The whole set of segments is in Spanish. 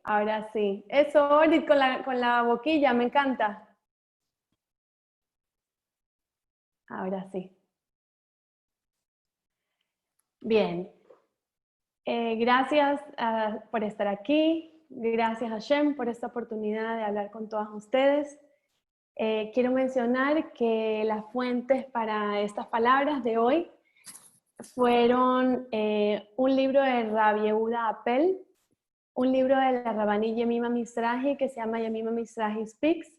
Ahora sí. Eso, Orit, con la boquilla, me encanta. Ahora sí. Bien. Gracias por estar aquí. Gracias a Hashem por esta oportunidad de hablar con todas ustedes. Quiero mencionar que las fuentes para estas palabras de hoy fueron un libro de Rabbi Yehuda Appel, un libro de la Rabbanit Yemima Mizrahi que se llama Yemima Mizrahi Speaks,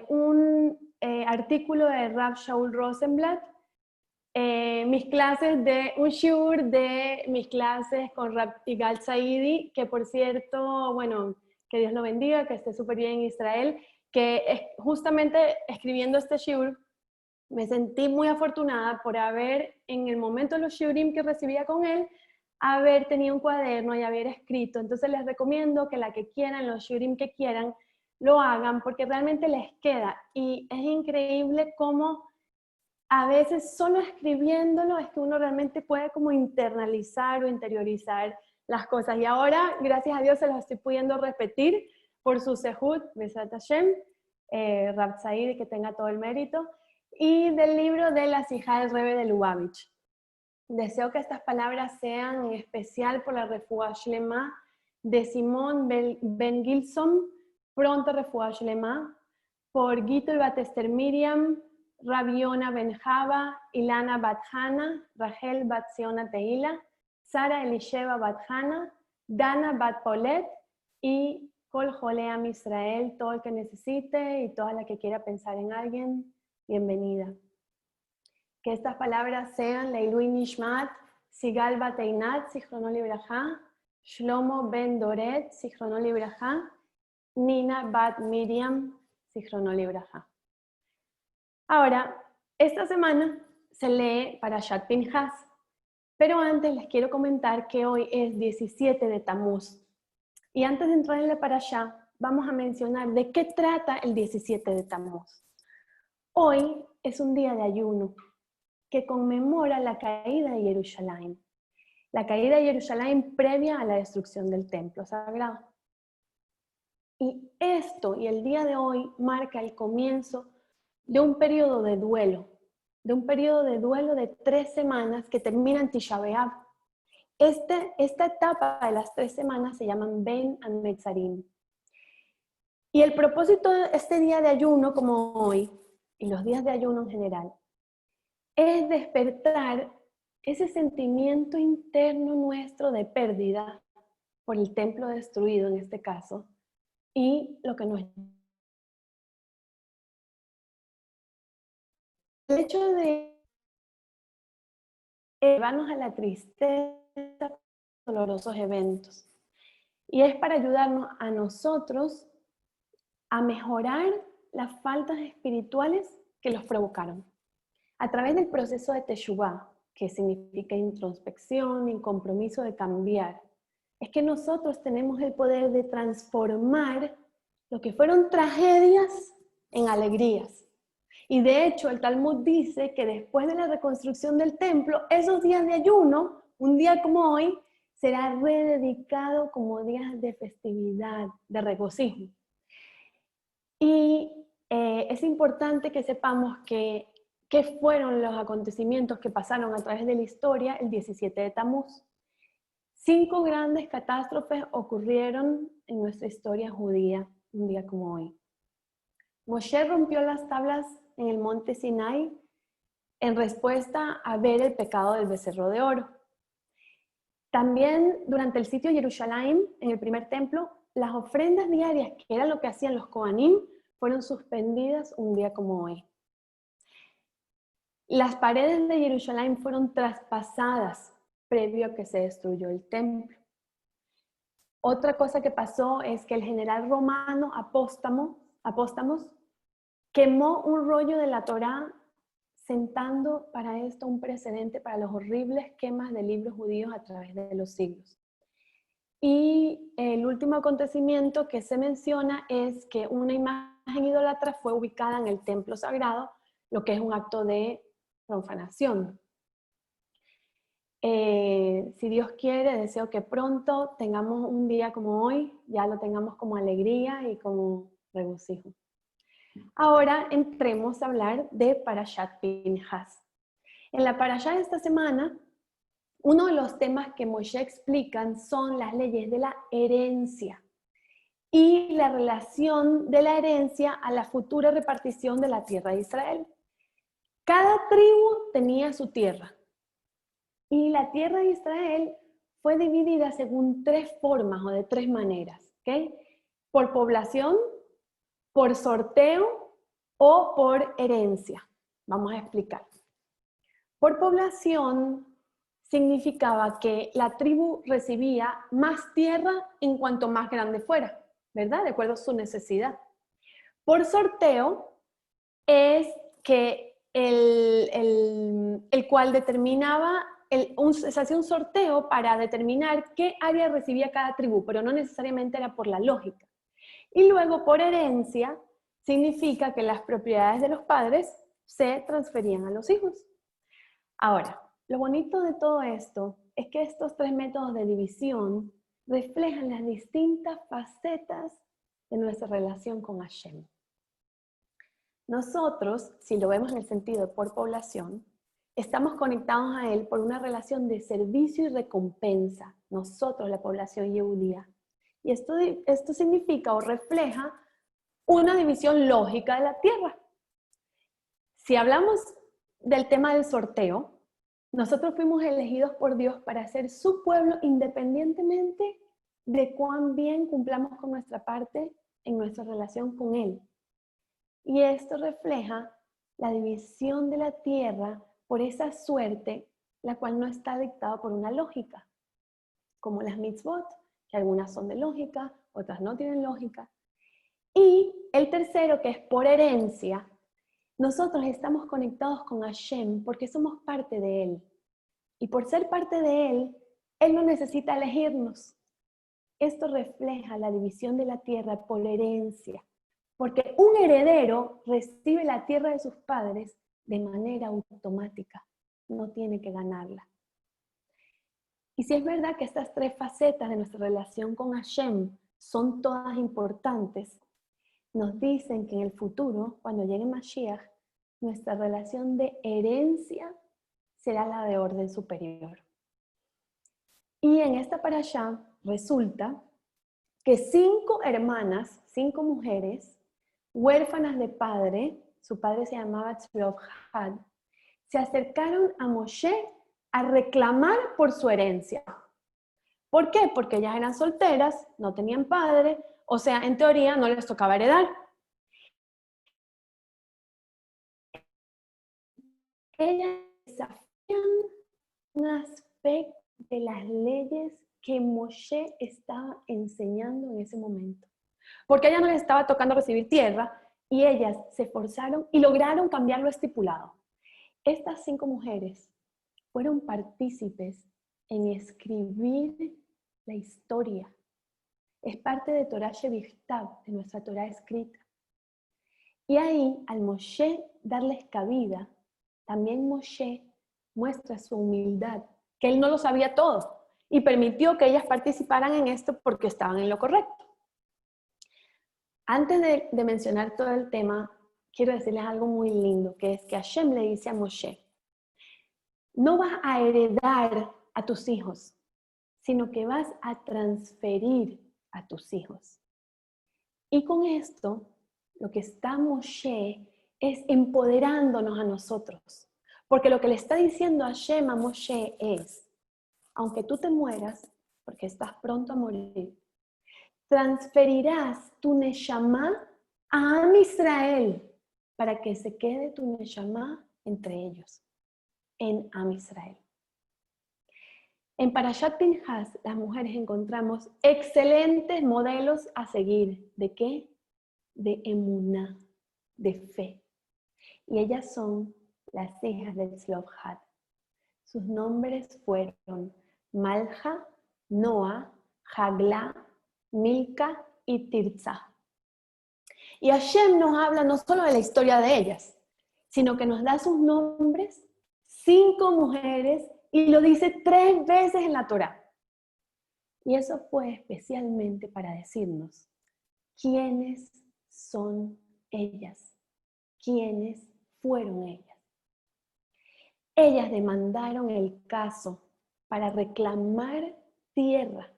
un artículo de Rav Shaul Rosenblatt, mis clases de un shiur de mis clases con Rav Igal Saidi, que por cierto, bueno, que Dios lo bendiga, que esté súper bien en Israel, que justamente escribiendo este shiur me sentí muy afortunada por haber, en el momento de los shiurim que recibía con él, haber tenido un cuaderno y haber escrito. Entonces les recomiendo que la que quieran, los shiurim que quieran, lo hagan porque realmente les queda. Y es increíble cómo a veces solo escribiéndolo es que uno realmente puede como internalizar o interiorizar las cosas. Y ahora, gracias a Dios, se los estoy pudiendo repetir por su sehut, Besat Hashem, Rav Said, que tenga todo el mérito, y del libro de la Sijá del Rebbe de Lubavitch. Deseo que estas palabras sean en especial por la refuá shlema de Simón Ben Gilson, pronto refuá shlema, por Gito y Batester Miriam, Rabiona Ben Java, Ilana Bat Hana, Rachel Bat Siona Teila, Sara Elisheva Bat Hana, Dana Bat Polet y Kol Joleam Israel, todo el que necesite y toda la que quiera pensar en alguien, bienvenida. Que estas palabras sean Leilui Nishmat, Sigal Bat Einat, Zichrono Libraja, Shlomo Ben Doret, Zichrono Libraja, Nina Bat Miriam, Zichrono Libraja. Ahora, esta semana se lee Parashat Pinhas, pero antes les quiero comentar que hoy es 17 de Tamuz. Y antes de entrar en la Parashá, vamos a mencionar de qué trata el 17 de Tamuz. Hoy es un día de ayuno que conmemora la caída de Jerusalén. La caída de Jerusalén previa a la destrucción del templo sagrado. Y esto, y el día de hoy, marca el comienzo de un periodo de duelo de 3 semanas que termina en Tisha B'Av. Esta etapa de las 3 semanas se llaman Ben Ametzarim. Y el propósito de este día de ayuno, como hoy, y los días de ayuno en general, es despertar ese sentimiento interno nuestro de pérdida por el templo destruido en este caso, y lo que nos... El hecho de llevarnos a la tristeza, dolorosos eventos. Y es para ayudarnos a nosotros a mejorar las faltas espirituales que los provocaron. A través del proceso de Teshuvah, que significa introspección y compromiso de cambiar, es que nosotros tenemos el poder de transformar lo que fueron tragedias en alegrías. Y de hecho, el Talmud dice que después de la reconstrucción del templo, esos días de ayuno, un día como hoy, será rededicado como días de festividad, de regocijo. Y es importante que sepamos qué fueron los acontecimientos que pasaron a través de la historia el 17 de Tamuz. 5 grandes catástrofes ocurrieron en nuestra historia judía, un día como hoy. Moshe rompió las tablas en el monte Sinai en respuesta a ver el pecado del becerro de oro. También durante el sitio de Jerusalén, en el primer templo, las ofrendas diarias, que era lo que hacían los Kohanim, fueron suspendidas un día como hoy. Las paredes de Jerusalén fueron traspasadas previo a que se destruyó el templo. Otra cosa que pasó es que el general romano Apóstamos quemó un rollo de la Torá, sentando para esto un precedente para los horribles quemas de libros judíos a través de los siglos. Y el último acontecimiento que se menciona es que una imagen idólatra fue ubicada en el templo sagrado, lo que es un acto de profanación. Si Dios quiere, deseo que pronto tengamos un día como hoy, ya lo tengamos como alegría y como regocijo. Ahora entremos a hablar de Parashat Pinhas. En la Parashá de esta semana, uno de los temas que Moshe explican son las leyes de la herencia y la relación de la herencia a la futura repartición de la tierra de Israel. Cada tribu tenía su tierra y la tierra de Israel fue dividida según tres formas o de tres maneras, ¿ok? Por población, por sorteo o por herencia. Vamos a explicar. Por población significaba que la tribu recibía más tierra en cuanto más grande fuera, ¿verdad? De acuerdo a su necesidad. Por sorteo es que el cual determinaba, se hacía un sorteo para determinar qué área recibía cada tribu, pero no necesariamente era por la lógica. Y luego por herencia significa que las propiedades de los padres se transferían a los hijos. Ahora, lo bonito de todo esto es que estos tres métodos de división reflejan las distintas facetas de nuestra relación con Hashem. Nosotros, si lo vemos en el sentido de por población, estamos conectados a Él por una relación de servicio y recompensa, nosotros, la población yehudía. Y esto significa o refleja una división lógica de la tierra. Si hablamos del tema del sorteo, nosotros fuimos elegidos por Dios para ser su pueblo independientemente de cuán bien cumplamos con nuestra parte en nuestra relación con Él. Y esto refleja la división de la tierra por esa suerte, la cual no está dictada por una lógica, como las mitzvot, que algunas son de lógica, otras no tienen lógica. Y el tercero, que es por herencia, nosotros estamos conectados con Hashem porque somos parte de Él. Y por ser parte de Él, Él no necesita elegirnos. Esto refleja la división de la tierra por herencia, porque un heredero recibe la tierra de sus padres de manera automática, no tiene que ganarla. Y si es verdad que estas tres facetas de nuestra relación con Hashem son todas importantes, nos dicen que en el futuro, cuando llegue Mashiach, nuestra relación de herencia será la de orden superior. Y en esta parashá resulta que 5 hermanas, 5 mujeres, huérfanas de padre, su padre se llamaba Tzlofhad, se acercaron a Moshe a reclamar por su herencia. ¿Por qué? Porque ellas eran solteras, no tenían padre, o sea, en teoría no les tocaba heredar. Ellas desafían un aspecto de las leyes que Moshe estaba enseñando en ese momento. Porque a ellas no les estaba tocando recibir tierra y ellas se esforzaron y lograron cambiar lo estipulado. Estas 5 mujeres fueron partícipes en escribir la historia. Es parte de Torah Shevichtav, de nuestra Torah escrita. Y ahí, al Moshe darles cabida, también Moshe muestra su humildad, que él no lo sabía todo, y permitió que ellas participaran en esto porque estaban en lo correcto. Antes de mencionar todo el tema, quiero decirles algo muy lindo, que es que Hashem le dice a Moshe, no vas a heredar a tus hijos, sino que vas a transferir a tus hijos. Y con esto, lo que está Moshe es empoderándonos a nosotros. Porque lo que le está diciendo Hashem a Moshe es, aunque tú te mueras, porque estás pronto a morir, transferirás tu Neshama a Am Israel para que se quede tu Neshama entre ellos, en Am Israel. En Parashat Pinhas, las mujeres encontramos excelentes modelos a seguir. ¿De qué? De emuná, de fe. Y ellas son las hijas de Tzlofhad. Sus nombres fueron Malja, Noa, Hagla, Milca y Tirza. Y Hashem nos habla no solo de la historia de ellas, sino que nos da sus nombres, 5 mujeres Y lo dice 3 veces en la Torá. Y eso fue especialmente para decirnos quiénes son ellas, quiénes fueron ellas. Ellas demandaron el caso para reclamar tierra.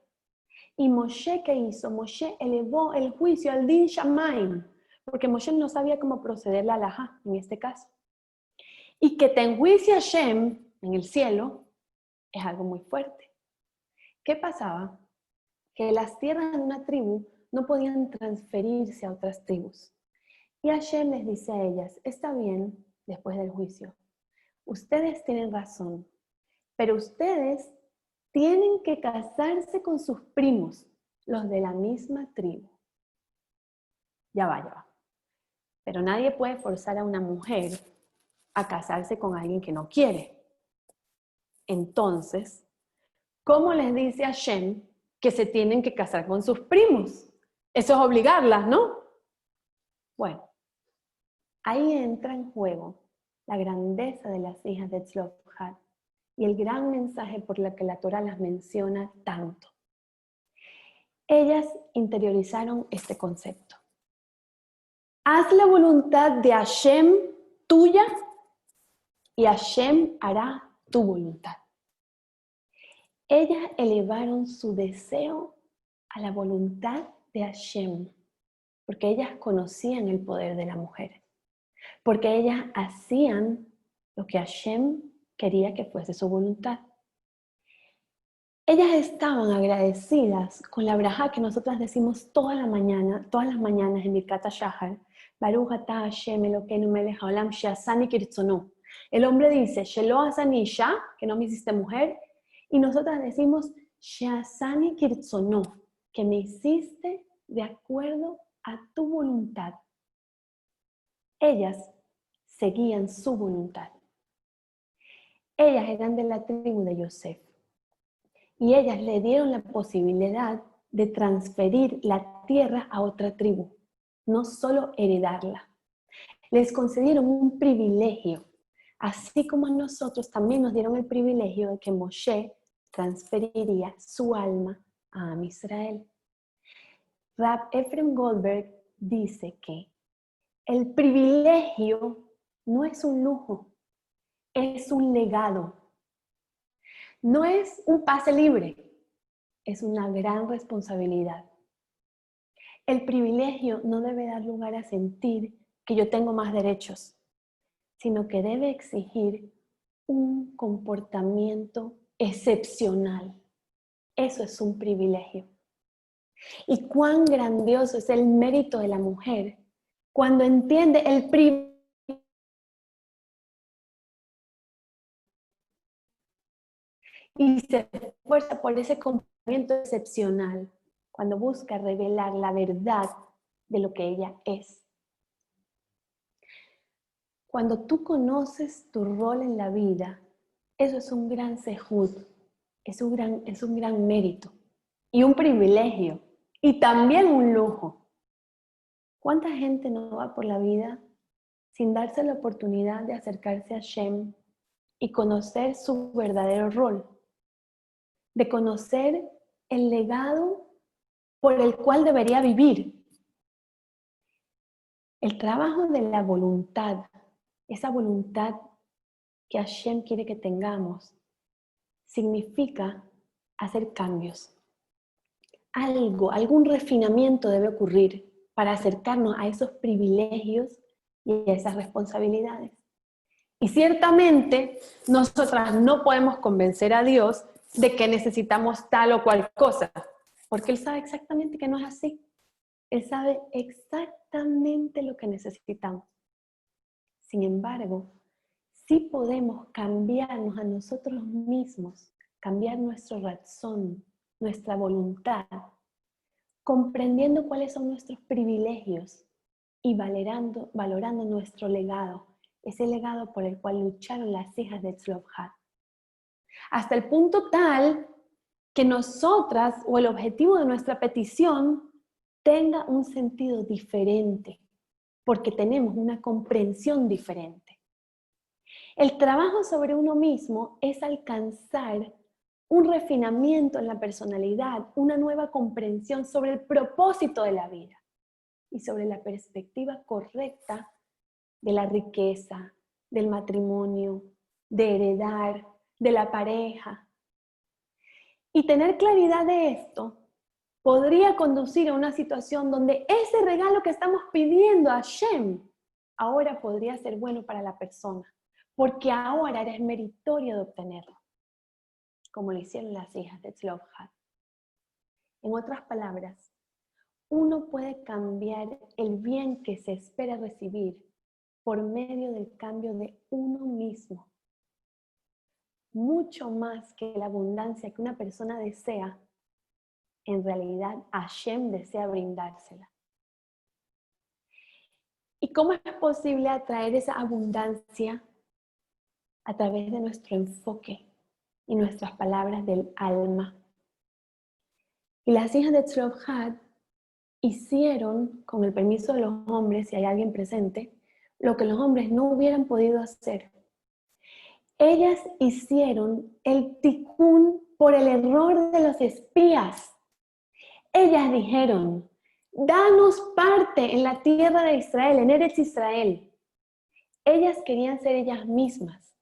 ¿Y Moshe qué hizo? Moshe elevó el juicio al Din Shamaim, porque Moshe no sabía cómo proceder la halajá en este caso. Y que te enjuicie Hashem en el cielo es algo muy fuerte. ¿Qué pasaba? Que las tierras de una tribu no podían transferirse a otras tribus. Y Hashem les dice a ellas, está bien, después del juicio, ustedes tienen razón, pero ustedes tienen que casarse con sus primos, los de la misma tribu. Ya va. Pero nadie puede forzar a una mujer a casarse con alguien que no quiere. Entonces, ¿cómo les dice Hashem que se tienen que casar con sus primos? Eso es obligarlas, ¿no? Bueno, ahí entra en juego la grandeza de las hijas de Tzlofhad y el gran mensaje por el que la Torah las menciona tanto. Ellas interiorizaron este concepto. Haz la voluntad de Hashem tuya y Hashem hará tu voluntad. Ellas elevaron su deseo a la voluntad de Hashem, porque ellas conocían el poder de la mujer, porque ellas hacían lo que Hashem quería que fuese su voluntad. Ellas estaban agradecidas con la brajá que nosotras decimos todas las mañanas en Birkat HaShahar, Baruch atah Hashem Elokeinu melech haolam she'asani kirtzono. El hombre dice, Shelo asani isha, que no me hiciste mujer, y nosotras decimos, she'asani kirtzono, que me hiciste de acuerdo a tu voluntad. Ellas seguían su voluntad. Ellas eran de la tribu de Yosef. Y ellas le dieron la posibilidad de transferir la tierra a otra tribu, no solo heredarla. Les concedieron un privilegio, así como a nosotros también nos dieron el privilegio de que Moshe transferiría su alma a Am Israel. Rab Efrem Goldberg dice que el privilegio no es un lujo, es un legado. No es un pase libre, es una gran responsabilidad. El privilegio no debe dar lugar a sentir que yo tengo más derechos, sino que debe exigir un comportamiento excepcional. Eso es un privilegio. Y cuán grandioso es el mérito de la mujer cuando entiende el privilegio y se esfuerza por ese comportamiento excepcional cuando busca revelar la verdad de lo que ella es. Cuando tú conoces tu rol en la vida, eso es un gran sehut, es un gran mérito y un privilegio y también un lujo. ¿Cuánta gente no va por la vida sin darse la oportunidad de acercarse a Hashem y conocer su verdadero rol? De conocer el legado por el cual debería vivir. El trabajo de la voluntad, esa voluntad que Hashem quiere que tengamos, significa hacer cambios. Algún refinamiento debe ocurrir para acercarnos a esos privilegios y a esas responsabilidades. Y ciertamente, nosotras no podemos convencer a Dios de que necesitamos tal o cual cosa, porque Él sabe exactamente que no es así. Él sabe exactamente lo que necesitamos. Sin embargo, sí podemos cambiarnos a nosotros mismos, cambiar nuestra razón, nuestra voluntad, comprendiendo cuáles son nuestros privilegios y valorando nuestro legado, ese legado por el cual lucharon las hijas de Tzlofhad. Hasta el punto tal que nosotras o el objetivo de nuestra petición tenga un sentido diferente, porque tenemos una comprensión diferente. El trabajo sobre uno mismo es alcanzar un refinamiento en la personalidad, una nueva comprensión sobre el propósito de la vida y sobre la perspectiva correcta de la riqueza, del matrimonio, de heredar, de la pareja. Y tener claridad de esto podría conducir a una situación donde ese regalo que estamos pidiendo a Hashem ahora podría ser bueno para la persona, porque ahora eres meritorio de obtenerlo, como lo hicieron las hijas de Tzlophat. En otras palabras, uno puede cambiar el bien que se espera recibir por medio del cambio de uno mismo. Mucho más que la abundancia que una persona desea, en realidad Hashem desea brindársela. ¿Y cómo es posible atraer esa abundancia? A través de nuestro enfoque y nuestras palabras del alma. Y las hijas de Tzlophat hicieron, con el permiso de los hombres, si hay alguien presente, lo que los hombres no hubieran podido hacer. Ellas hicieron el tikkun por el error de los espías. Ellas dijeron, danos parte en la tierra de Israel, en Eretz Israel. Ellas querían ser ellas mismas,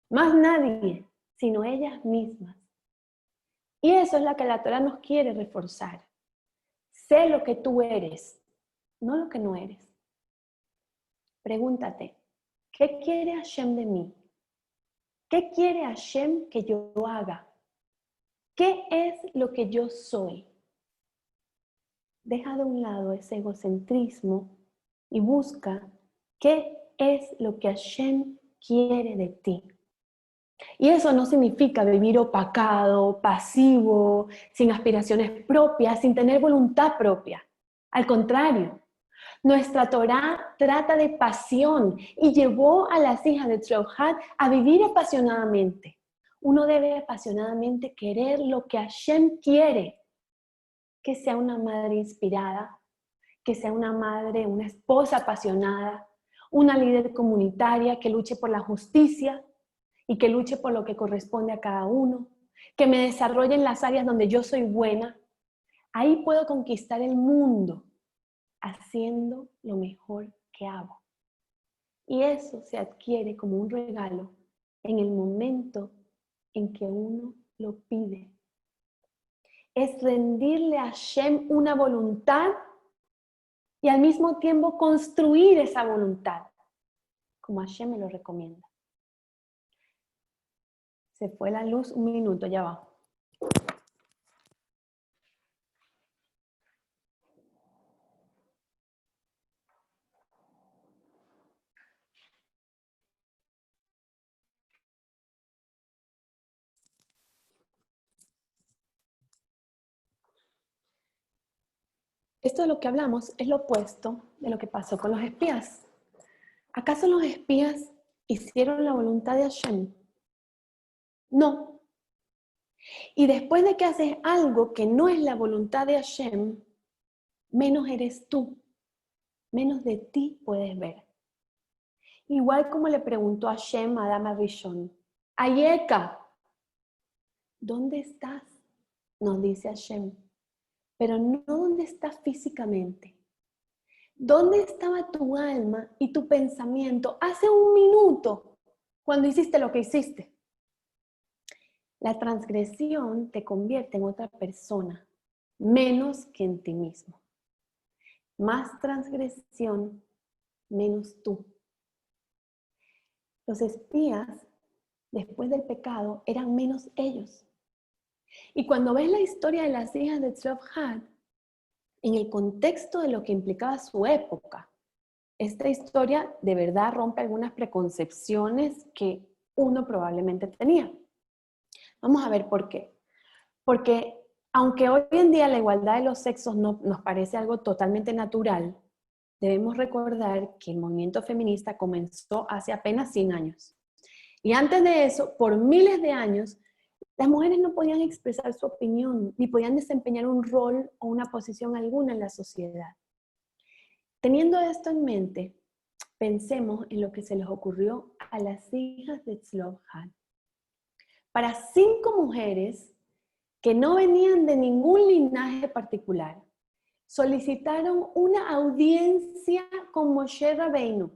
más nadie, sino ellas mismas. Y eso es lo que la Torah nos quiere reforzar. Sé lo que tú eres, no lo que no eres. Pregúntate, ¿qué quiere Hashem de mí? ¿Qué quiere Hashem que yo haga? ¿Qué es lo que yo soy? Deja de un lado ese egocentrismo y busca qué es lo que Hashem quiere de ti. Y eso no significa vivir opacado, pasivo, sin aspiraciones propias, sin tener voluntad propia. Al contrario, nuestra Torá trata de pasión y llevó a las hijas de Tzlophat a vivir apasionadamente. Uno debe apasionadamente querer lo que Hashem quiere. Que sea una madre inspirada, que sea una madre, una esposa apasionada, una líder comunitaria que luche por la justicia y que luche por lo que corresponde a cada uno, que me desarrolle en las áreas donde yo soy buena. Ahí puedo conquistar el mundo haciendo lo mejor que hago. Y eso se adquiere como un regalo en el momento en que uno lo pide. Es rendirle a Hashem una voluntad y al mismo tiempo construir esa voluntad, como Hashem me lo recomienda. Se fue la luz, un minuto, ya va. Esto de lo que hablamos es lo opuesto de lo que pasó con los espías. ¿Acaso los espías hicieron la voluntad de Hashem? No. Y después de que haces algo que no es la voluntad de Hashem, menos eres tú, menos de ti puedes ver. Igual como le preguntó Hashem a Adam Rishon, Ayeka, ¿dónde estás? Nos dice Hashem, pero no dónde estás físicamente. ¿Dónde estaba tu alma y tu pensamiento hace un minuto cuando hiciste lo que hiciste? La transgresión te convierte en otra persona, menos que en ti mismo. Más transgresión, menos tú. Los espías, después del pecado, eran menos ellos. Y cuando ves la historia de las hijas de Tzlophat, en el contexto de lo que implicaba su época, esta historia de verdad rompe algunas preconcepciones que uno probablemente tenía. Vamos a ver por qué. Porque aunque hoy en día la igualdad de los sexos no nos parece algo totalmente natural, debemos recordar que el movimiento feminista comenzó hace apenas 100 años. Y antes de eso, por miles de años, las mujeres no podían expresar su opinión, ni podían desempeñar un rol o una posición alguna en la sociedad. Teniendo esto en mente, Pensemos en lo que se les ocurrió a las hijas de Tzlobhad. Para 5 mujeres que no venían de ningún linaje particular, solicitaron una audiencia con Moshe Rabbeinu.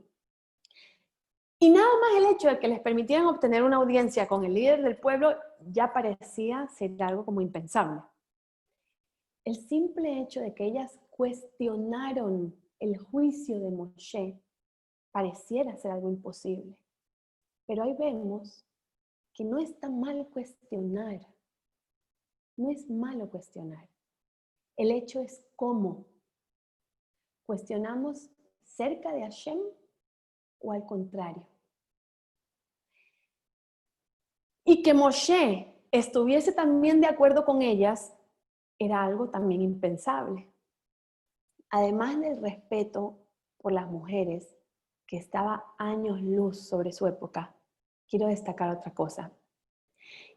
Y nada más el hecho de que les permitieran obtener una audiencia con el líder del pueblo ya parecía ser algo como impensable. El simple hecho de que ellas cuestionaron el juicio de Moshe pareciera ser algo imposible. Pero ahí vemos que no está mal cuestionar. No es malo cuestionar. El hecho es cómo. ¿Cuestionamos cerca de Hashem o al contrario? Y que Moshe estuviese también de acuerdo con ellas era algo también impensable. Además del respeto por las mujeres, que estaba años luz sobre su época, quiero destacar otra cosa.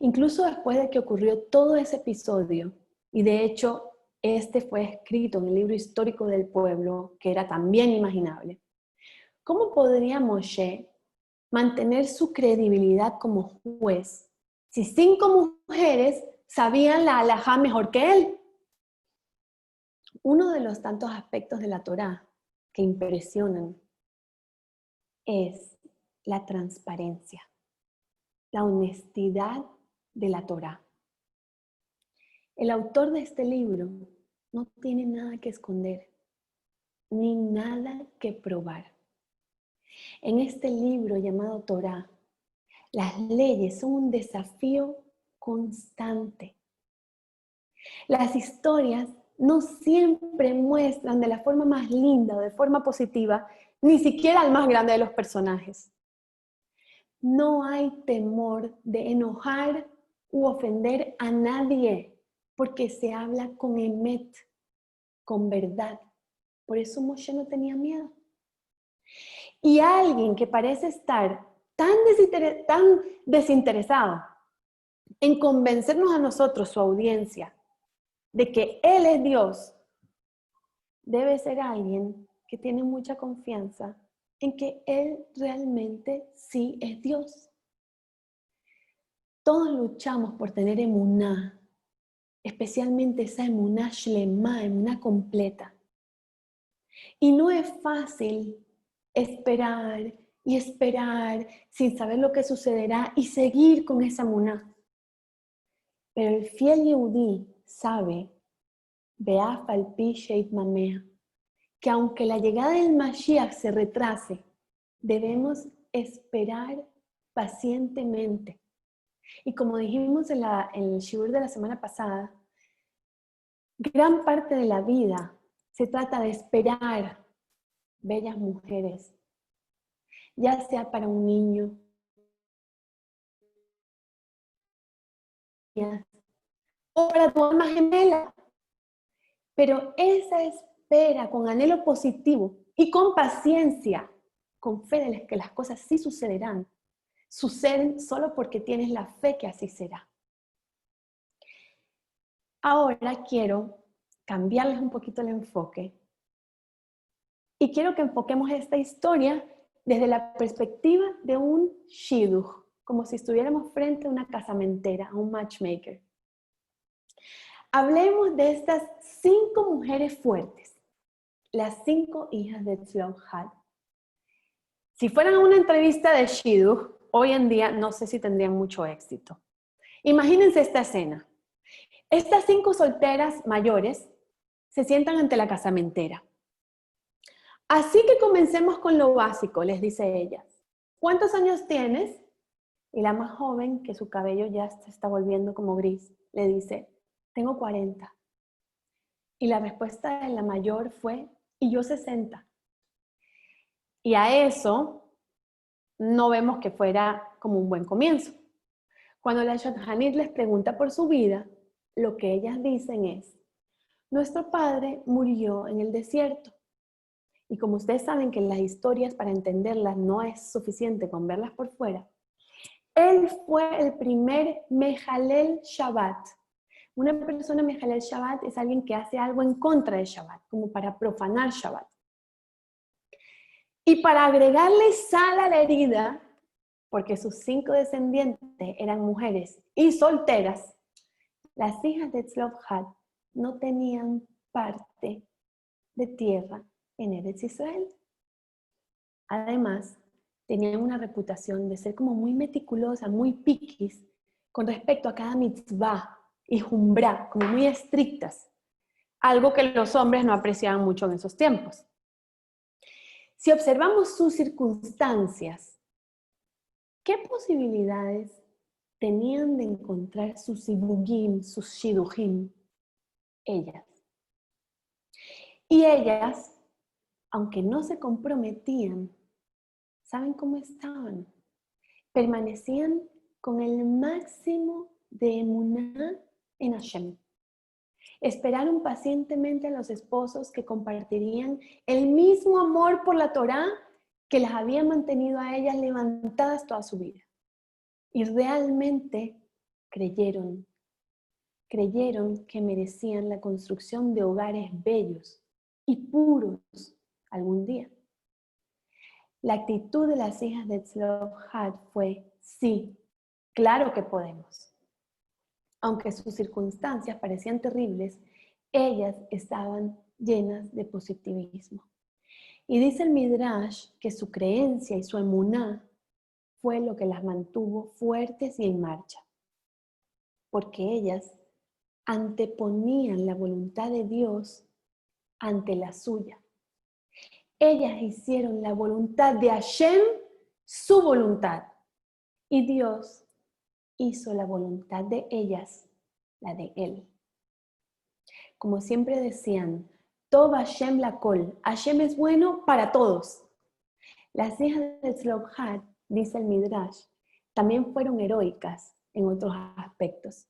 Incluso después de que ocurrió todo ese episodio, y de hecho este fue escrito en el libro histórico del pueblo, que era también imaginable, ¿cómo podría Moshe mantener su credibilidad como juez si 5 mujeres sabían la halajá mejor que él? Uno de los tantos aspectos de la Torá que impresionan es la transparencia, la honestidad de la Torá. El autor de este libro no tiene nada que esconder, ni nada que probar. En este libro llamado Torá, las leyes son un desafío constante. Las historias no siempre muestran de la forma más linda o de forma positiva, ni siquiera al más grande de los personajes. No hay temor de enojar u ofender a nadie, porque se habla con emet, con verdad. Por eso Moshe no tenía miedo. Y alguien que parece estar tan desinteresado en convencernos a nosotros, su audiencia, de que Él es Dios, debe ser alguien que tiene mucha confianza en que Él realmente sí es Dios. Todos luchamos por tener emuná, especialmente esa emuná shlema, emuná completa. Y no es fácil esperar y esperar sin saber lo que sucederá y seguir con esa emuná. Pero el fiel Yehudí sabe, Be'af al pi sheit mamea, que aunque la llegada del Mashiach se retrase, debemos esperar pacientemente. Y como dijimos en el shiur de la semana pasada, gran parte de la vida se trata de esperar, bellas mujeres, ya sea para un niño, o para tu alma gemela. Pero esa espera con anhelo positivo y con paciencia, con fe de que las cosas sí sucederán, suceden solo porque tienes la fe que así será. Ahora quiero cambiarles un poquito el enfoque y quiero que enfoquemos esta historia desde la perspectiva de un shidduch, como si estuviéramos frente a una casamentera, a un matchmaker. Hablemos de estas 5 mujeres fuertes, las 5 hijas de Tzlobhad. Si fueran a una entrevista de shidduch, hoy en día no sé si tendrían mucho éxito. Imagínense esta escena. Estas 5 solteras mayores se sientan ante la casamentera. Así que comencemos con lo básico, les dice ella. ¿Cuántos años tienes? Y la más joven, que su cabello ya se está volviendo como gris, le dice, tengo 40. Y la respuesta de la mayor fue, y yo 60. Y a eso no vemos que fuera como un buen comienzo. Cuando la Shadchanit les pregunta por su vida, lo que ellas dicen es, nuestro padre murió en el desierto. Y como ustedes saben que las historias para entenderlas no es suficiente con verlas por fuera, él fue el primer Mejalel Shabbat. Una persona Mejalel Shabbat es alguien que hace algo en contra de Shabbat, como para profanar Shabbat. Y para agregarle sal a la herida, porque sus 5 descendientes eran mujeres y solteras, las hijas de Tzlofhad no tenían parte de tierra en Eretz Israel. Además, tenían una reputación de ser como muy meticulosas, muy piquis, con respecto a cada mitzvah y jumbrá, como muy estrictas, algo que los hombres no apreciaban mucho en esos tiempos. Si observamos sus circunstancias, ¿qué posibilidades tenían de encontrar sus sibugim, sus shidujim? Ellas. Y ellas, aunque no se comprometían, ¿saben cómo estaban? Permanecían con el máximo de emuná en Hashem. Esperaron pacientemente a los esposos que compartirían el mismo amor por la Torá que las había mantenido a ellas levantadas toda su vida. Y realmente creyeron que merecían la construcción de hogares bellos y puros algún día. La actitud de las hijas de Tzlofhad fue: sí, claro que podemos. Aunque sus circunstancias parecían terribles, ellas estaban llenas de positivismo. Y dice el Midrash que su creencia y su emuná fue lo que las mantuvo fuertes y en marcha, porque ellas anteponían la voluntad de Dios ante la suya. Ellas hicieron la voluntad de Hashem su voluntad, y Dios hizo la voluntad de ellas, la de Él. Como siempre decían, Tov Hashem lakol, Hashem es bueno para todos. Las hijas de Tzlofhad, dice el Midrash, también fueron heroicas en otros aspectos.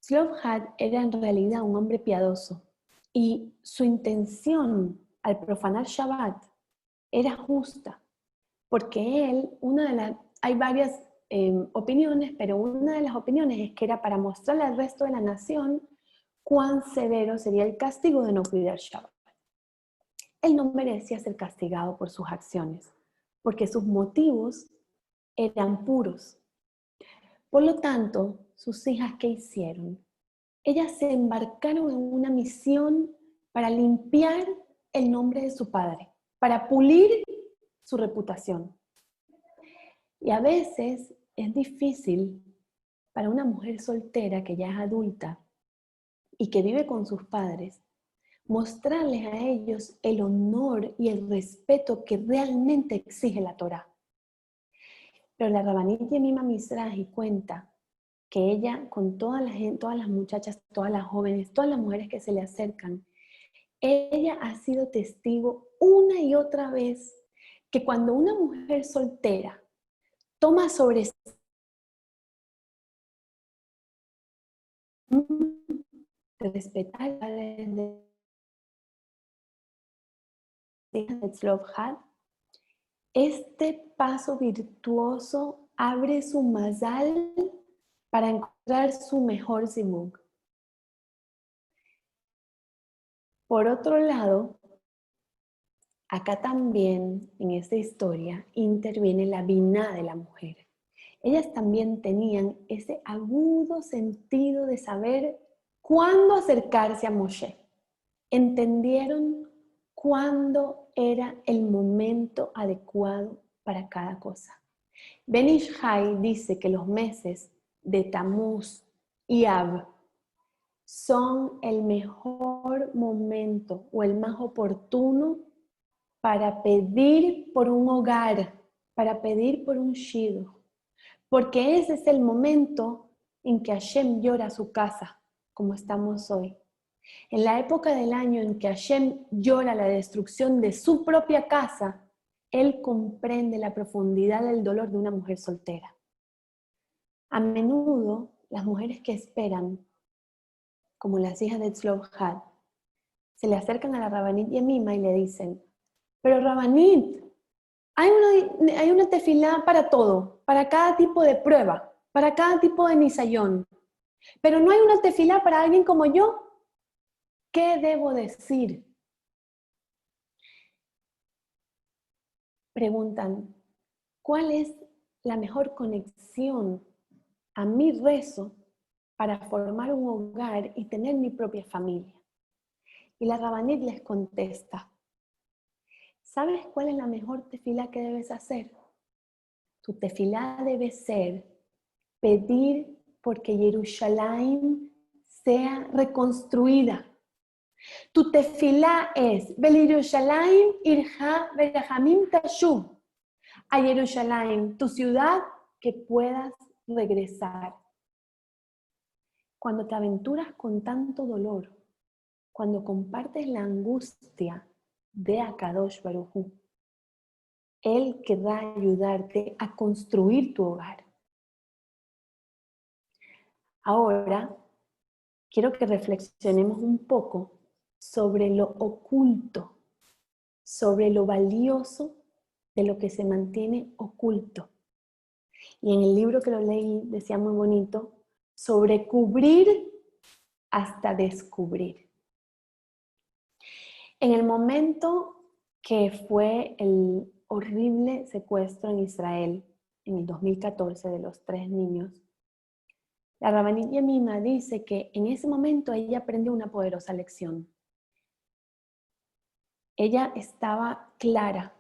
Tzlofhad era en realidad un hombre piadoso y su intención al profanar Shabbat era justa, porque él, hay varias opiniones, pero una de las opiniones es que era para mostrarle al resto de la nación cuán severo sería el castigo de no cuidar Shabbat. Él no merecía ser castigado por sus acciones, porque sus motivos eran puros. Por lo tanto, sus hijas, ¿qué hicieron? Ellas se embarcaron en una misión para limpiar el nombre de su padre, para pulir su reputación. Y a veces es difícil para una mujer soltera que ya es adulta y que vive con sus padres, mostrarles a ellos el honor y el respeto que realmente exige la Torá. Pero la Rabbanit Yemima Mizrahi cuenta que ella, con todas las muchachas, todas las jóvenes, todas las mujeres que se le acercan, ella ha sido testigo una y otra vez que cuando una mujer soltera toma sobre sí de respetar a de Tzlofhad, este paso virtuoso abre su mazal para encontrar su mejor zibug. Por otro lado, acá también en esta historia interviene la biná de la mujer. Ellas también tenían ese agudo sentido de saber cuándo acercarse a Moshe. Entendieron cuándo era el momento adecuado para cada cosa. Ben Ish Chai dice que los meses de Tamuz y Av son el mejor momento o el más oportuno para pedir por un hogar, para pedir por un shidduch, porque ese es el momento en que Hashem llora su casa, como estamos hoy. En la época del año en que Hashem llora la destrucción de su propia casa, Él comprende la profundidad del dolor de una mujer soltera. A menudo, las mujeres que esperan, como las hijas de Tzlofhad, se le acercan a la Rabbanit Yemima y le dicen: pero Rabbanit, hay una tefilá para todo, para cada tipo de prueba, para cada tipo de nisayón, pero no hay una tefilá para alguien como yo. ¿Qué debo decir? preguntan, ¿cuál es la mejor conexión a mi rezo para formar un hogar y tener mi propia familia? Y la Rabanit les contesta, ¿sabes cuál es la mejor tefilá que debes hacer? Tu tefilá debe ser pedir porque Jerusalén sea reconstruida. Tu tefilá es, Bel Yerushalayim irja verachamim tashuv. A Jerusalén, tu ciudad, que puedas regresar. Cuando te aventuras con tanto dolor, cuando compartes la angustia de Akadosh Baruj Hu, Él querrá ayudarte a construir tu hogar. Ahora, quiero que reflexionemos un poco sobre lo oculto, sobre lo valioso de lo que se mantiene oculto. Y en el libro que lo leí decía muy bonito, sobre cubrir hasta descubrir. En el momento que fue el horrible secuestro en Israel, en el 2014, de los 3 niños, la Rabanit Yemima dice que en ese momento ella aprendió una poderosa lección. Ella estaba clara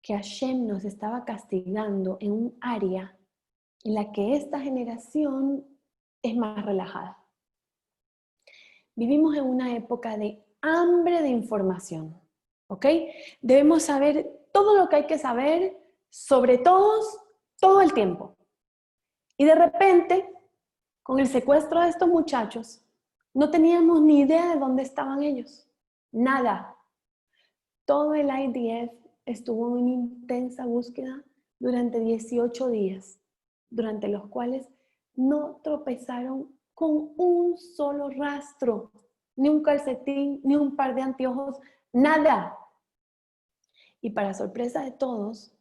que Hashem nos estaba castigando en un área en la que esta generación es más relajada. Vivimos en una época de hambre de información, ¿ok? Debemos saber todo lo que hay que saber sobre todos, todo el tiempo. Y de repente, con el secuestro de estos muchachos, no teníamos ni idea de dónde estaban ellos. Nada. Todo el IDF estuvo en una intensa búsqueda durante 18 días, durante los cuales no tropezaron con un solo rastro, ni un calcetín, ni un par de anteojos, nada. Y para sorpresa de todos,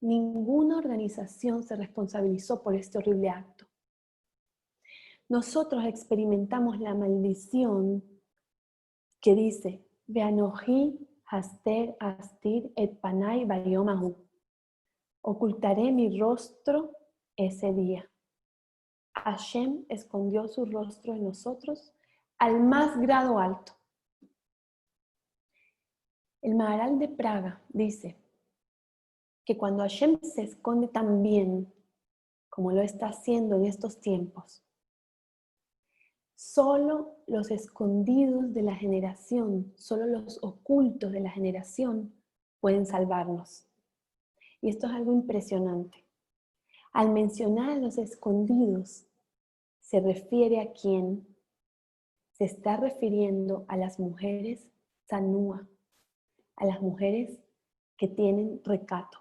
ninguna organización se responsabilizó por este horrible acto. Nosotros experimentamos la maldición que dice, Veanoji haster astir et panay bayom ahu. Ocultaré mi rostro ese día. Hashem escondió su rostro en nosotros al más grado alto. El Maharal de Praga dice que cuando Hashem se esconde tan bien como lo está haciendo en estos tiempos, solo los escondidos de la generación, solo los ocultos de la generación pueden salvarnos. Y esto es algo impresionante. Al mencionar a los escondidos, se refiere a quién. Se está refiriendo a las mujeres sanúa, a las mujeres que tienen recato.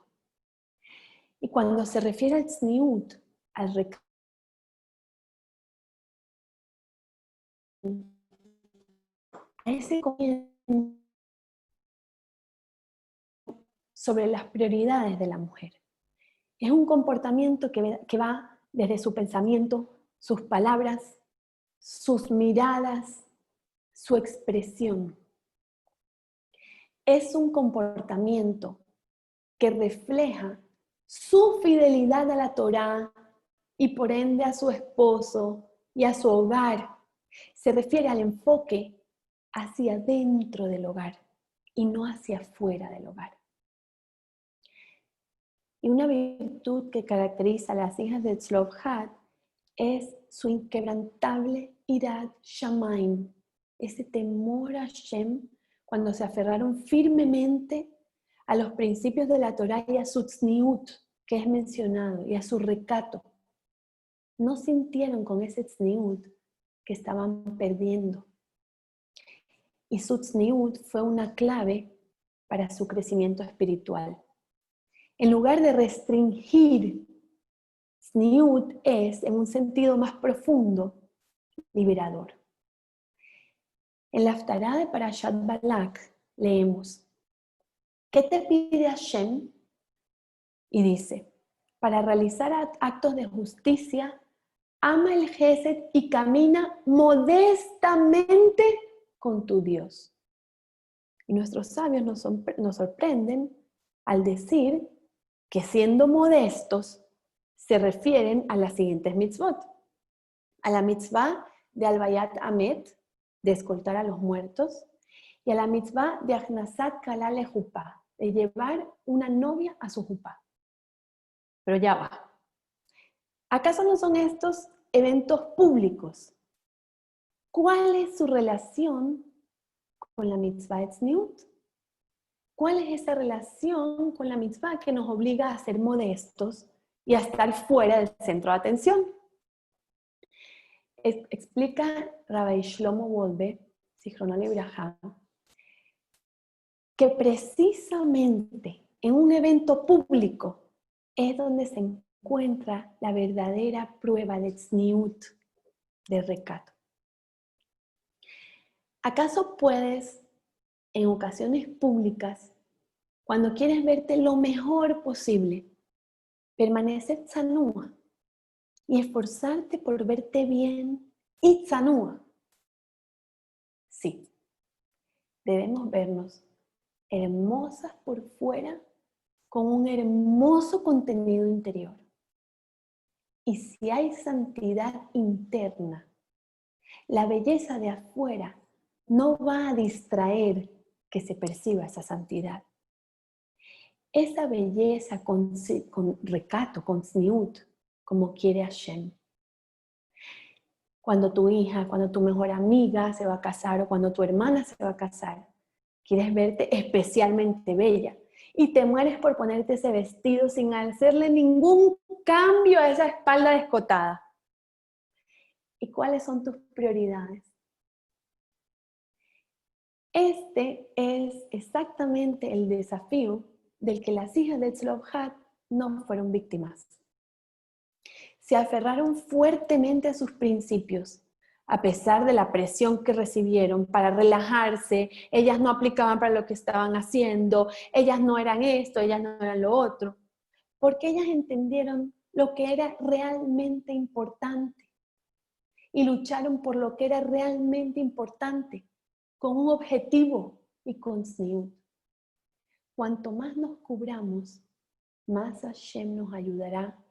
Y cuando se refiere al tzniut, al recato, a ese comienzo sobre las prioridades de la mujer. Es un comportamiento que va desde su pensamiento, sus palabras, sus miradas, su expresión. Es un comportamiento que refleja su fidelidad a la Torá y por ende a su esposo y a su hogar. Se refiere al enfoque hacia dentro del hogar y no hacia afuera del hogar. Y una virtud que caracteriza a las hijas de Tzlofhad es su inquebrantable irat shamayim, ese temor a Hashem cuando se aferraron firmemente a los principios de la Torá y a su tzniut, que es mencionado, y a su recato. No sintieron con ese tzniut que estaban perdiendo. Y su tzniut fue una clave para su crecimiento espiritual. En lugar de restringir, tzniut es, en un sentido más profundo, liberador. En la Haftará de Parashat Balak leemos, ¿qué te pide Hashem? Y dice, para realizar actos de justicia, ama el Gesed y camina modestamente con tu Dios. Y nuestros sabios nos sorprenden al decir que siendo modestos se refieren a las siguientes mitzvot. A la mitzvah de Albayat Amet, de escoltar a los muertos, y a la mitzvah de Achnasat Kala le Jupá, de llevar una novia a su jupá. Pero ya va. ¿Acaso no son estos eventos públicos? ¿Cuál es su relación con la mitzvah Tzniut? ¿Cuál es esa relación con la mitzvah que nos obliga a ser modestos y a estar fuera del centro de atención? Explica Rabbi Shlomo Wolbe, Zichrono Libraja, que precisamente en un evento público es donde se encuentra la verdadera prueba de tzniut, de recato. ¿Acaso puedes, en ocasiones públicas, cuando quieres verte lo mejor posible, permanecer tzanúa y esforzarte por verte bien y tzanúa? Sí, debemos vernos hermosas por fuera con un hermoso contenido interior. Y si hay santidad interna, la belleza de afuera no va a distraer que se perciba esa santidad. Esa belleza con recato, con tzniut, como quiere Hashem. Cuando tu hija, cuando tu mejor amiga se va a casar o cuando tu hermana se va a casar, quieres verte especialmente bella y te mueres por ponerte ese vestido sin hacerle ningún cambio a esa espalda descotada. ¿Y cuáles son tus prioridades? Este es exactamente el desafío del que las hijas de Tzlobhat no fueron víctimas. Se aferraron fuertemente a sus principios, a pesar de la presión que recibieron para relajarse. Ellas no aplicaban para lo que estaban haciendo, ellas no eran esto, ellas no eran lo otro, porque ellas entendieron lo que era realmente importante y lucharon por lo que era realmente importante, con un objetivo y con tzniut. Cuanto más nos cubramos, más Hashem nos ayudará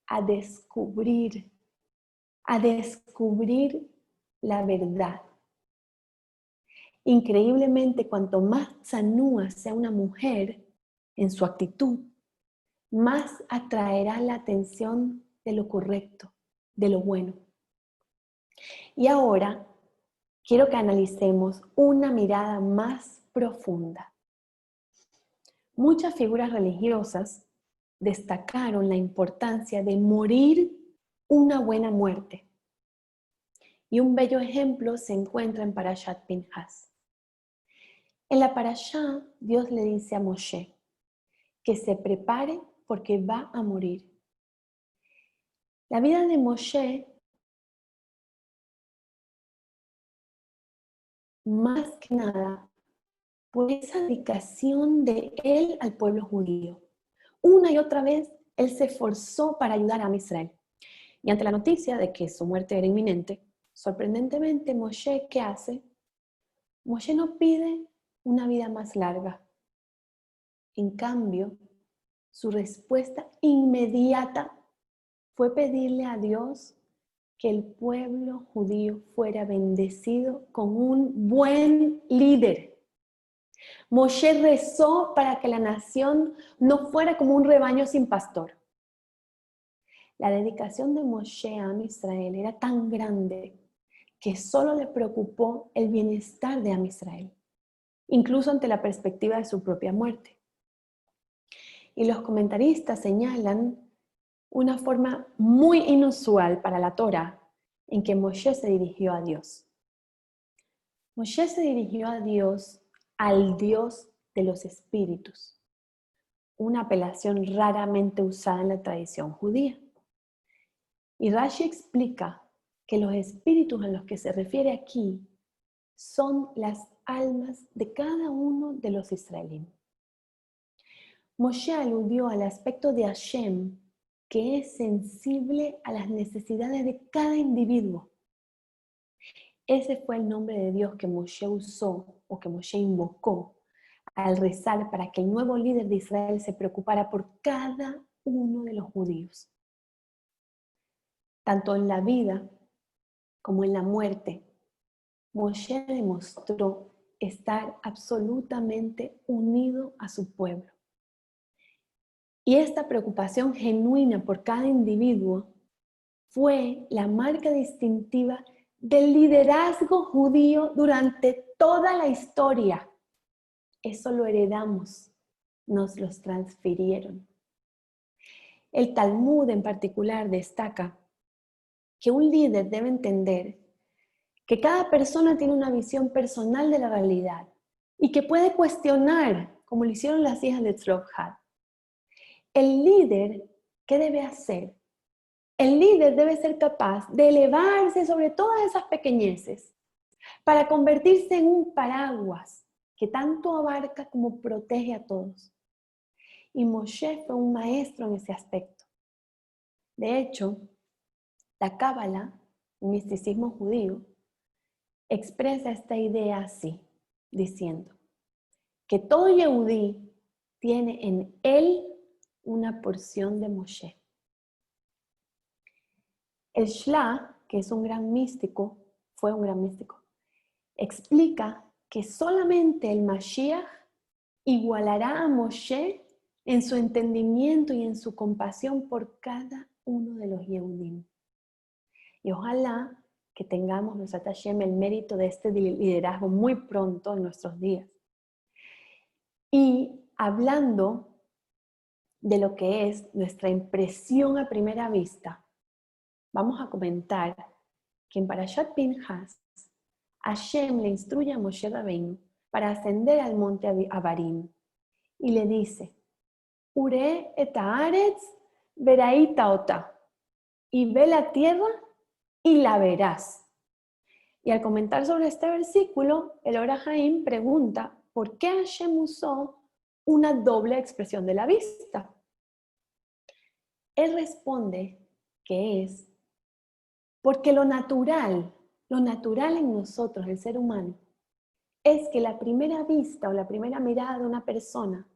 a descubrir la verdad. Increíblemente, cuanto más tzanúa sea una mujer en su actitud, más atraerá la atención de lo correcto, de lo bueno. Y ahora quiero que analicemos una mirada más profunda. Muchas figuras religiosas destacaron la importancia de morir una buena muerte. Y un bello ejemplo se encuentra en Parashat Pinhas. En la Parashá, Dios le dice a Moshe que se prepare porque va a morir. La vida de Moshe, más que nada, por esa dedicación de él al pueblo judío. Una y otra vez, él se esforzó para ayudar a Israel. Y ante la noticia de que su muerte era inminente, sorprendentemente, Moshe, ¿qué hace? Moshe no pide una vida más larga. En cambio, su respuesta inmediata fue pedirle a Dios que el pueblo judío fuera bendecido con un buen líder. Moshe rezó para que la nación no fuera como un rebaño sin pastor. La dedicación de Moshe a Israel era tan grande que solo le preocupó el bienestar de Israel, incluso ante la perspectiva de su propia muerte. Y los comentaristas señalan una forma muy inusual para la Torá en que Moshe se dirigió a Dios. Moshe se dirigió a Dios, al Dios de los espíritus, una apelación raramente usada en la tradición judía. Y Rashi explica que los espíritus a los que se refiere aquí son las almas de cada uno de los israelíes. Moshe aludió al aspecto de Hashem, que es sensible a las necesidades de cada individuo. Ese fue el nombre de Dios que Moshe usó o que Moshe invocó al rezar para que el nuevo líder de Israel se preocupara por cada uno de los judíos. Tanto en la vida como en la muerte, Moshe demostró estar absolutamente unido a su pueblo. Y esta preocupación genuina por cada individuo fue la marca distintiva del liderazgo judío durante toda la historia. Eso lo heredamos, nos los transfirieron. El Talmud en particular destaca que un líder debe entender que cada persona tiene una visión personal de la realidad y que puede cuestionar, como lo hicieron las hijas de Tzlophat. El líder, ¿qué debe hacer? El líder debe ser capaz de elevarse sobre todas esas pequeñeces para convertirse en un paraguas que tanto abarca como protege a todos. Y Moshe fue un maestro en ese aspecto. De hecho, la Cábala, el misticismo judío, expresa esta idea así, diciendo que todo Yehudí tiene en él una porción de Moshe. El Shla, que es un gran místico, fue un gran místico, explica que solamente el Mashiach igualará a Moshe en su entendimiento y en su compasión por cada uno de los Yehudim. Y ojalá que tengamos, Besat Hashem, el mérito de este liderazgo muy pronto en nuestros días. Y hablando de lo que es nuestra impresión a primera vista, vamos a comentar que en Parashat Pinhas, Hashem le instruye a Moshe Rabbeinu para ascender al monte Abarim y le dice, Ure et haaretz veraita ota, y ve la tierra y la verás. Y al comentar sobre este versículo, el Or HaHaim pregunta, ¿por qué Hashem usó una doble expresión de la vista? Él responde que es porque lo natural en nosotros, el ser humano, es que la primera vista o la primera mirada de una persona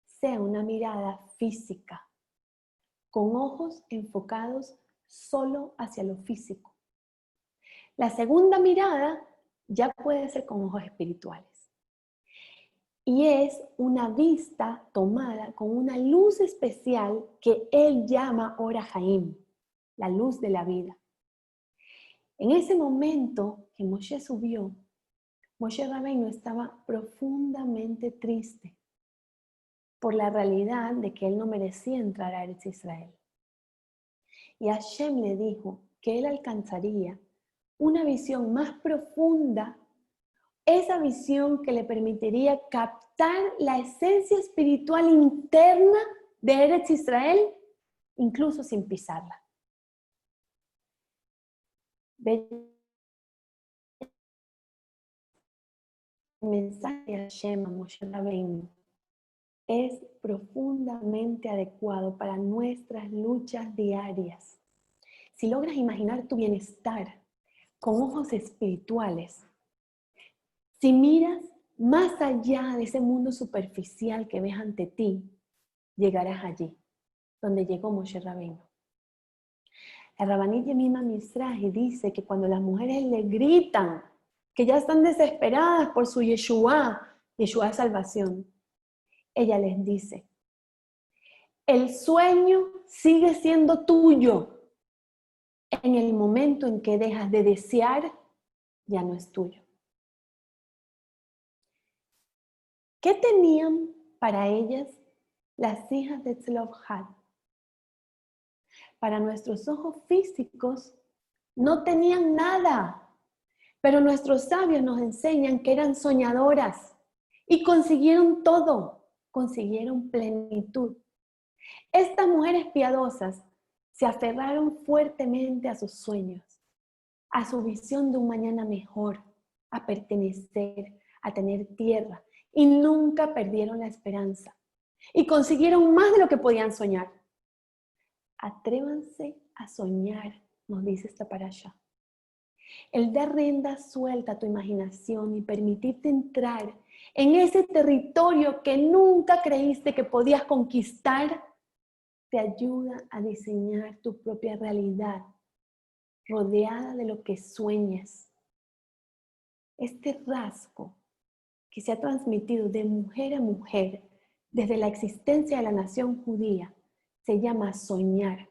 sea una mirada física, con ojos enfocados solo hacia lo físico. La segunda mirada ya puede ser con ojos espirituales. Y es una vista tomada con una luz especial que él llama Or HaHaim, la luz de la vida. En ese momento que Moshe subió, Moshe Rabbeinu estaba profundamente triste por la realidad de que él no merecía entrar a Eretz Israel. Y Hashem le dijo que él alcanzaría una visión más profunda, esa visión que le permitiría captar la esencia espiritual interna de Eretz Israel, incluso sin pisarla. El mensaje de Hashem a Moshe Rabbeinu es profundamente adecuado para nuestras luchas diarias. Si logras imaginar tu bienestar con ojos espirituales, si miras más allá de ese mundo superficial que ves ante ti, llegarás allí, donde llegó Moshe Rabbeinu. La Rabbanit Yemima Mizrahi dice que cuando las mujeres le gritan que ya están desesperadas por su Yeshua salvación, ella les dice, el sueño sigue siendo tuyo. En el momento en que dejas de desear, ya no es tuyo. ¿Qué tenían para ellas las hijas de Tzlophat? Para nuestros ojos físicos no tenían nada, pero nuestros sabios nos enseñan que eran soñadoras y consiguieron todo, consiguieron plenitud. Estas mujeres piadosas se aferraron fuertemente a sus sueños, a su visión de un mañana mejor, a pertenecer, a tener tierra, y nunca perdieron la esperanza. Y consiguieron más de lo que podían soñar. Atrévanse a soñar, nos dice esta parasha. El dar rienda suelta a tu imaginación y permitirte entrar en ese territorio que nunca creíste que podías conquistar, te ayuda a diseñar tu propia realidad, rodeada de lo que sueñas. Este rasgo que se ha transmitido de mujer a mujer desde la existencia de la nación judía se llama soñar.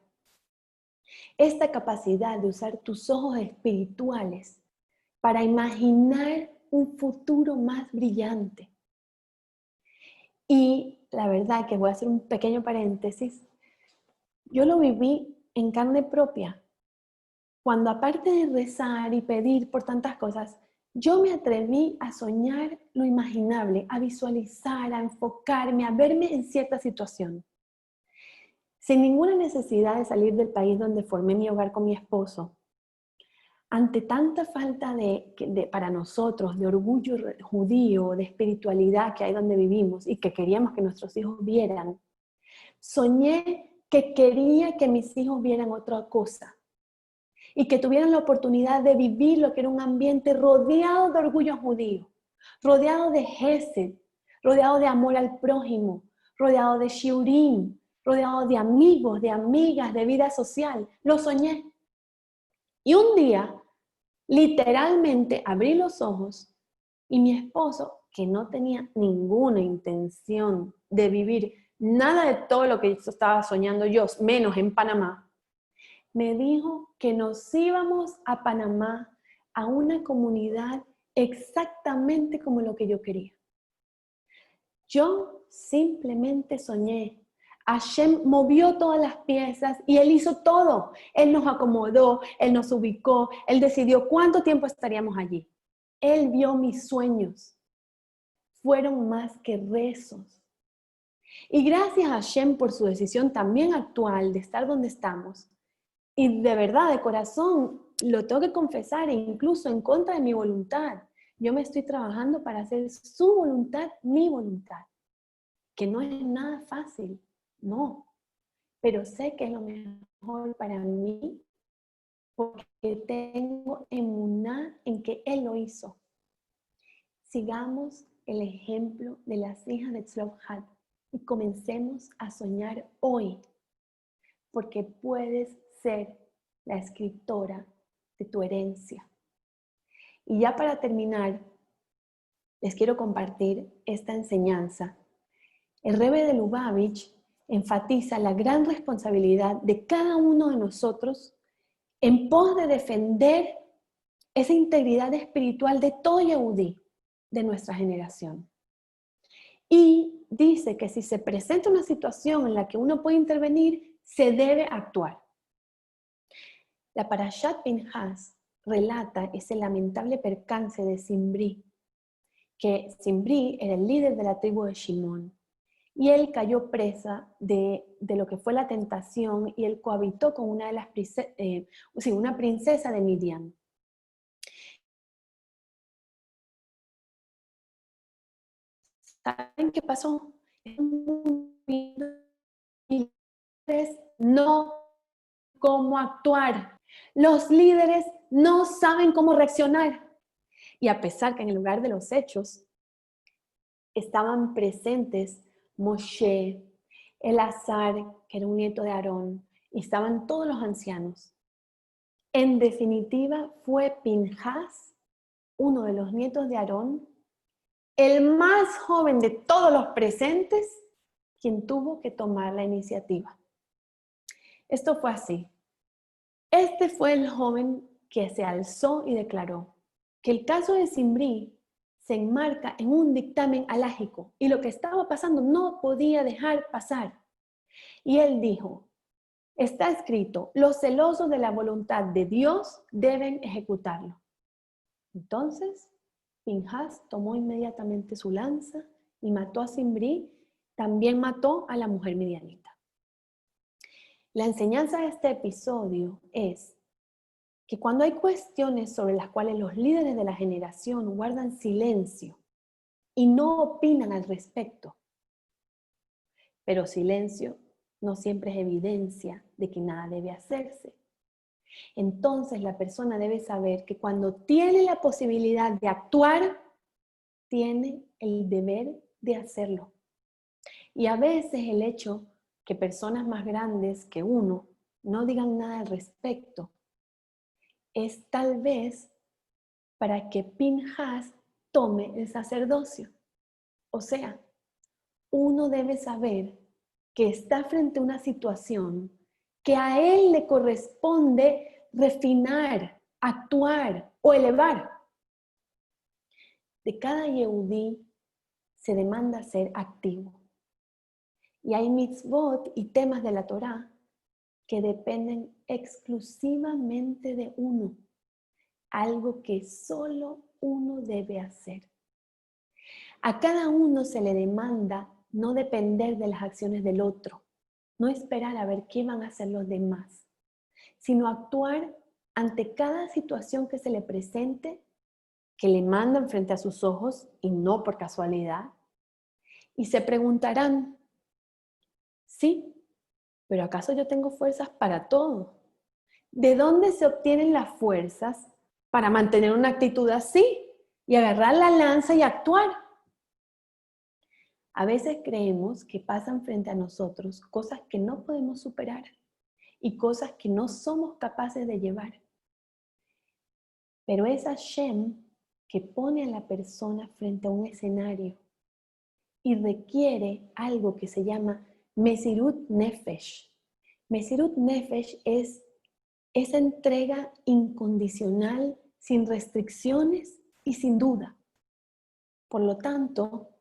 Esta capacidad de usar tus ojos espirituales para imaginar un futuro más brillante. Y la verdad que voy a hacer un pequeño paréntesis, yo lo viví en carne propia. Cuando aparte de rezar y pedir por tantas cosas, yo me atreví a soñar lo imaginable, a visualizar, a enfocarme, a verme en cierta situación. Sin ninguna necesidad de salir del país donde formé mi hogar con mi esposo. Ante tanta falta para nosotros de orgullo judío, de espiritualidad que hay donde vivimos y que queríamos que nuestros hijos vieran, soñé que quería que mis hijos vieran otra cosa y que tuvieran la oportunidad de vivir lo que era un ambiente rodeado de orgullo judío, rodeado de Gesed, rodeado de amor al prójimo, rodeado de shiurim, rodeado de amigos, de amigas, de vida social. Lo soñé. Y un día, literalmente, abrí los ojos y mi esposo, que no tenía ninguna intención de vivir nada de todo lo que estaba soñando yo, menos en Panamá, me dijo que nos íbamos a Panamá, a una comunidad exactamente como lo que yo quería. Yo simplemente soñé. Hashem movió todas las piezas y Él hizo todo. Él nos acomodó, Él nos ubicó, Él decidió cuánto tiempo estaríamos allí. Él vio mis sueños. Fueron más que rezos. Y gracias a Hashem por su decisión también actual de estar donde estamos, y de verdad, de corazón, lo tengo que confesar, incluso en contra de mi voluntad. Yo me estoy trabajando para hacer su voluntad, mi voluntad. Que no es nada fácil, no. Pero sé que es lo mejor para mí porque tengo emuná en que Él lo hizo. Sigamos el ejemplo de las hijas de Tzlophat y comencemos a soñar hoy, porque puedes ser la escritora de tu herencia. Y ya para terminar, les quiero compartir esta enseñanza. El Rebbe de Lubavitch enfatiza la gran responsabilidad de cada uno de nosotros en pos de defender esa integridad espiritual de todo Yehudí de nuestra generación. Y dice que si se presenta una situación en la que uno puede intervenir, se debe actuar. La Parashat Pinhas relata ese lamentable percance de Zimri, que Zimri era el líder de la tribu de Shimón, y él cayó presa de lo que fue la tentación, y él cohabitó con una princesa de Midian. ¿Saben qué pasó? No cómo actuar. Los líderes no saben cómo reaccionar. Y a pesar que en el lugar de los hechos estaban presentes Moshe, Elazar, que era un nieto de Aarón, y estaban todos los ancianos. En definitiva, fue Pinhas, uno de los nietos de Aarón, el más joven de todos los presentes, quien tuvo que tomar la iniciativa. Esto fue así. Este fue el joven que se alzó y declaró que el caso de Zimri se enmarca en un dictamen halágico y lo que estaba pasando no podía dejar pasar. Y él dijo, está escrito, los celosos de la voluntad de Dios deben ejecutarlo. Entonces, Pinhas tomó inmediatamente su lanza y mató a Zimri, también mató a la mujer midianita. La enseñanza de este episodio es que cuando hay cuestiones sobre las cuales los líderes de la generación guardan silencio y no opinan al respecto, pero silencio no siempre es evidencia de que nada debe hacerse. Entonces la persona debe saber que cuando tiene la posibilidad de actuar, tiene el deber de hacerlo. Y a veces el hecho que personas más grandes que uno no digan nada al respecto es tal vez para que Pinhas tome el sacerdocio. O sea, uno debe saber que está frente a una situación que a él le corresponde refinar, actuar o elevar. De cada Yehudí se demanda ser activo. Y hay mitzvot y temas de la Torá que dependen exclusivamente de uno, algo que solo uno debe hacer. A cada uno se le demanda no depender de las acciones del otro, no esperar a ver qué van a hacer los demás, sino actuar ante cada situación que se le presente, que le mandan frente a sus ojos y no por casualidad, y se preguntarán, sí, pero ¿acaso yo tengo fuerzas para todo? ¿De dónde se obtienen las fuerzas para mantener una actitud así y agarrar la lanza y actuar? A veces creemos que pasan frente a nosotros cosas que no podemos superar y cosas que no somos capaces de llevar. Pero es Hashem que pone a la persona frente a un escenario y requiere algo que se llama Mesirut Nefesh. Mesirut Nefesh es esa entrega incondicional, sin restricciones y sin duda. Por lo tanto,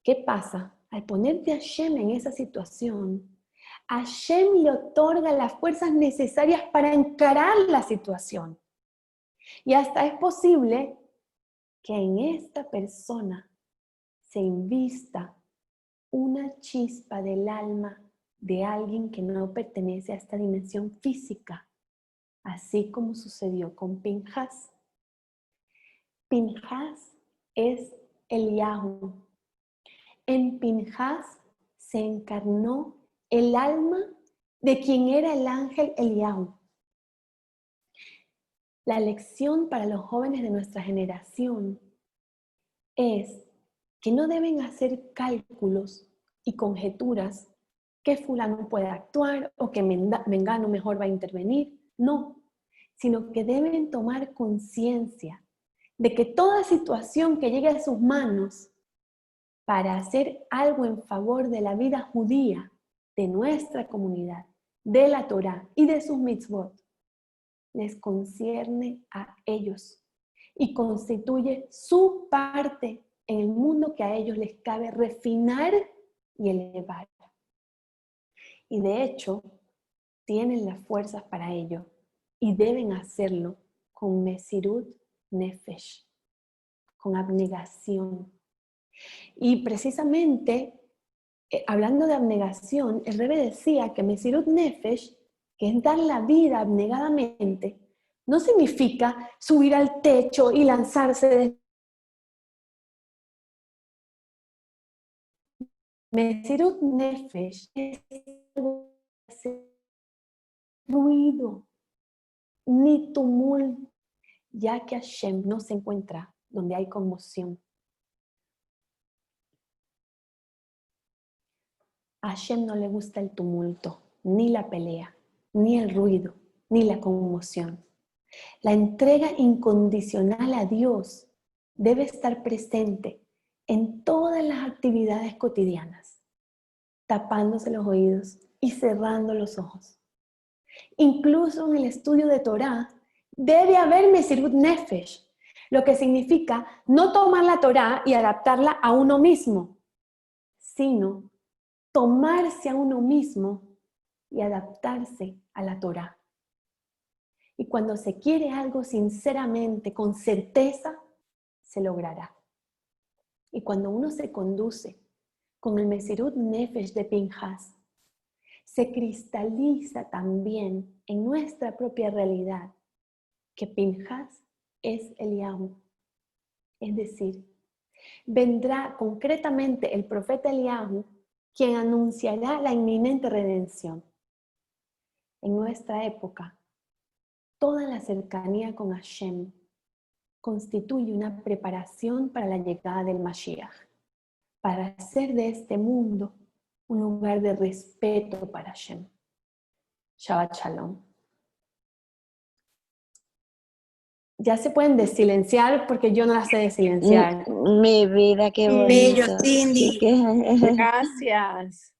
¿qué pasa? Al ponerte a Hashem en esa situación, Hashem le otorga las fuerzas necesarias para encarar la situación. Y hasta es posible que en esta persona se invista una chispa del alma de alguien que no pertenece a esta dimensión física, así como sucedió con Pinhas. Pinhas es Eliyahu. En Pinhas se encarnó el alma de quien era el ángel Eliyahu. La lección para los jóvenes de nuestra generación es que no deben hacer cálculos y conjeturas que fulano puede actuar o que mengano mejor va a intervenir. No, sino que deben tomar conciencia de que toda situación que llegue a sus manos para hacer algo en favor de la vida judía, de nuestra comunidad, de la Torá y de sus mitzvot, les concierne a ellos y constituye su parte en el mundo que a ellos les cabe refinar y elevar. Y de hecho, tienen las fuerzas para ello y deben hacerlo con Mesirut Nefesh, con abnegación. Y precisamente, hablando de abnegación, el Rebbe decía que Mesirut Nefesh, que es dar la vida abnegadamente, no significa subir al techo y lanzarse de... Mesirut Nefesh es ruido, ni tumulto, ya que Hashem no se encuentra donde hay conmoción. A Hashem no le gusta el tumulto, ni la pelea, ni el ruido, ni la conmoción. La entrega incondicional a Dios debe estar presente en todas las actividades cotidianas, tapándose los oídos y cerrando los ojos. Incluso en el estudio de Torá debe haber Mesirut Nefesh, lo que significa no tomar la Torá y adaptarla a uno mismo, sino tomarse a uno mismo y adaptarse a la Torá. Y cuando se quiere algo sinceramente, con certeza, se logrará. Y cuando uno se conduce con el Mesirut Nefesh de Pinhas, se cristaliza también en nuestra propia realidad que Pinhas es Eliyahu. Es decir, vendrá concretamente el profeta Eliyahu, quien anunciará la inminente redención. En nuestra época, toda la cercanía con Hashem constituye una preparación para la llegada del Mashiach. para hacer de este mundo un lugar de respeto para Hashem. Shabbat Shalom. Ya se pueden desilenciar porque yo no las sé desilenciar. Mi vida, qué Bello, bonito. Cindy. Sí, que- Gracias.